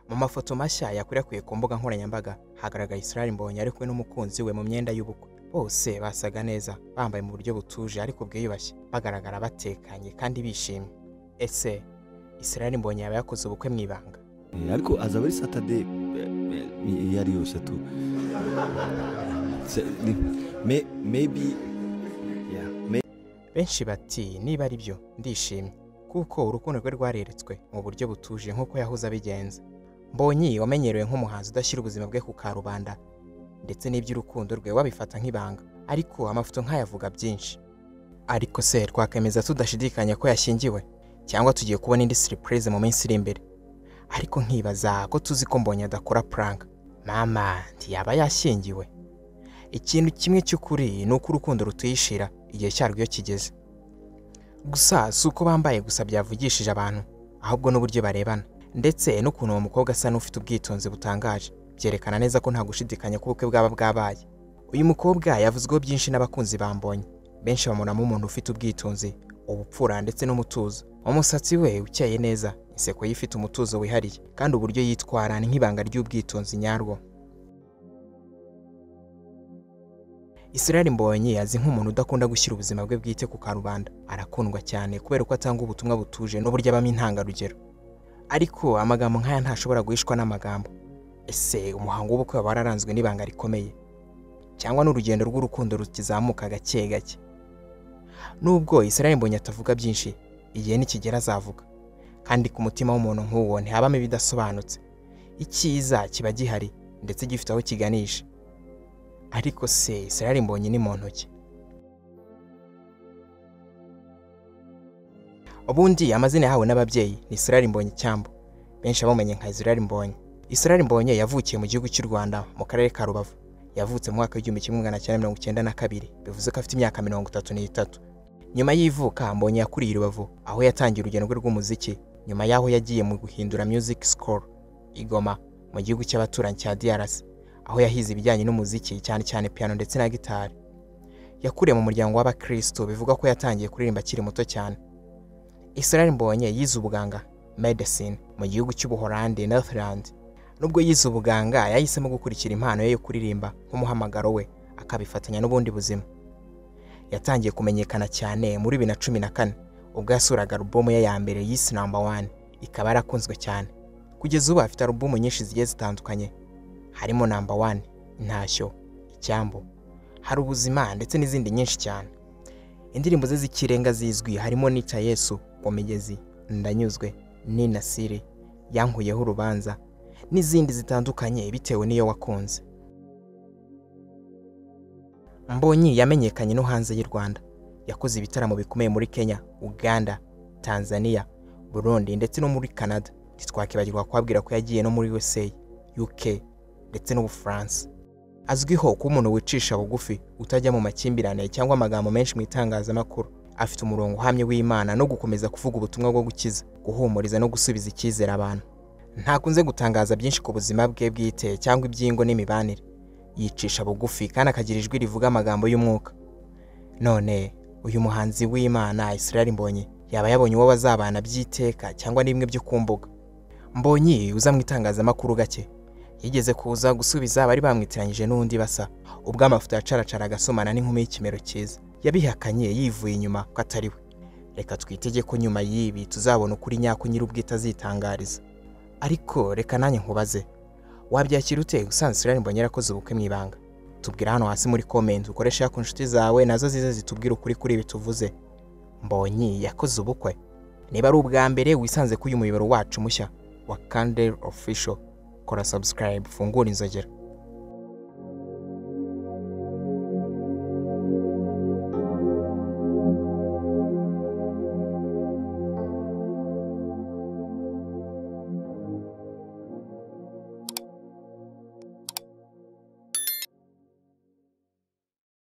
Mu mafoto mashya yakwirakwiye ku mbuga nkoranyambaga hagaragaye Israel Mbonyi ari kumwe n'umukunzi we mu myenda y'ubukwe. Bose basaga neza, bambaye mu buryo butuje ariko bwiyubashye, bagaragara batekanye kandi bishimye. Ese Israel Mbonyi yaba yakoze ubukwe mu ibanga? Ariko aza buri Saturday yari yose tu. Maybe Benshi bati niba ari byo ndishimye kuko urukundo rwe rwareretswe mu buryo butuje nk'uko yahoze abigenza. Mbonyi wamenyerewe nk'umuhanzi udashyira ubuzima bwe ku karubanda ndetse n'iby'urukundo rwe wabifata nk'ibanga, ariko amafoto nk'ayavuga byinshi. Ariko se twakemeza tudashidikanya ko yashyingiwe cyangwa tugiye kubona indi surprise mu minsi iri imbere? Ariko nkibaza ko tuzi ko Mbonyi adakora prank. Mama ntiyaba yashyingiwe? Ikintu kimwe cy'ukuri ni uko urukundo rutuyishira igihe cyarwo iyo kigeze. Gusa si uko bambaye gusa byavugishije abantu, ahubwo n'uburyo barebana ndetse n'ukuntu uwo mukobwa asa n'ufite ubwitonzi butangaje byerekana neza ko nta gushidikanya ko ubukwe bwaba bwabaye. Uyu mukobwa yavuzweho byinshi n'abakunzi ba Mbonyi. Benshi bamubonamo umuntu ufite ubwitonzi, ubupfura ndetse n'umutuzo. Umusatsi we ukeye neza, inseko ye ifite umutuzo wihariye, kandi uburyo yitwara ni nk'ibanga ry'ubwitonzi nyarwo. Israel Mbonyi azi nk'umuntu udakunda gushyira ubuzima bwe bwite ku karubanda. Arakundwa cyane kubera ko atanga ubutumwa butuje n'uburyo abamo intangarugero. Ariko amagambo nk'aya ntashobora guhishwa n'amagambo. Ese umuhango w'ubukwe waba wararanzwe n'ibanga rikomeye, cyangwa n'urugendo rw'urukundo rukizamuka gake gake? Nubwo Israel Mbonyi atavuga byinshi, igihe nikigera azavuga, kandi ku mutima w'umuntu nk'uwo ntihabamo ibidasobanutse. Icyiza kiba gihari ndetse gifite aho kiganisha. Ariko se Israel Mbonyi ni muntu ki? Ubundi amazina yahawe n'ababyeyi ni Israel Mbonyi Cyambu. Benshi bamumenye nka Israel Mbonyi. Israel Mbonyi yavukiye mu gihugu cy'u Rwanda mu karere ka Rubavu. Yavutse mu mwaka w'igihumbi kimwe magana cyenda mirongo icyenda na kabiri, bivuze ko afite imyaka 33. Nyuma y'ivuka Mbonyi yakuriye i Rubavu, aho yatangiye urugendo rwe rw'umuziki. Nyuma yaho yagiye mu guhindura music school i Goma mu gihugu cy'abaturanyi cya DRC, aho yahize ibijyanye n'umuziki cyane cyane piano ndetse na gitari. Yakuriye mu muryango w'abakristo, bivuga ko yatangiye kuririmba akiri muto cyane. Israel Mbonyi yize ubuganga medicine mu gihugu cy'Ubuholandi Netherlands. Nubwo yize ubuganga, yahisemo gukurikira impano ye yo kuririmba nk'umuhamagaro we, akabifatanya n'ubundi buzima. Yatangiye kumenyekana cyane muri 2014 ubwo yasuraga album ye ya mbere yise Number 1, ikaba yarakunzwe cyane. Kugeza ubu afite album nyinshi zigiye zitandukanye, harimo Number 1, Intashyo, Icyambu, Hari Ubuzima ndetse n'izindi nyinshi cyane. Indirimbo ze z'ikirenga zizwi harimo Nica Yesu, Omigezi, Ndanyuzwe, Ninasiri, Yankuyeho Urubanza n'izindi zitandukanye bitewe n'iyo wakunze. Mbonyi yamenyekanye no hanze y'u Rwanda. Yakoze ibitaramo bikomeye muri Kenya, Uganda, Tanzania, Burundi ndetse no muri Canada. Ntitwakibagirwa kwabwira ko yagiye no muri USA, UK ndetse n'Ubufaransa. Azwiho kuba umuntu wicisha bugufi, utajya mu makimbirane cyangwa amagambo menshi mu itangazamakuru. Afite umurongo uhamye w'Imana no gukomeza kuvuga ubutumwa bwo gukiza, guhumuriza no gusubiza icyizere abantu. Ntakunze gutangaza byinshi ku buzima bwe bwite cyangwa ibyingo n'imibanire. Yicisha bugufi kandi akagira ijwi rivuga amagambo y'umwuka. None uyu muhanzi w'Imana Israel Mbonyi yaba yabonye uwo bazabana byiteka cyangwa n'imwe byo kumbuga? Mbonyi uza mu itangazamakuru gake yigeze kuza gusubiza bari bamwitiranyije n'undi basa, ubwo amafoto yacaracara agasomana n'inkumi y'ikimero cyiza. Yabihakanye yivuye inyuma ko atari we. Reka twitege ko nyuma y'ibi tuzabona ukuri nyako nyir'ubwite azitangariza. Ariko reka nanjye nkubaze, wabyakira ute usanze Israel Mbonyi yarakoze ubukwe mu ibanga? Tubwira hano hasi muri comment, ukoresha ku nshuti zawe nazo zize zitubwira ukuri kuri ibi tuvuze. Mbonyi yakoze ubukwe? Niba ari ubwa mbere wisanze k'uyu muyoboro wacu mushya wa Candle Official, kora subscribe, fungura inzogera.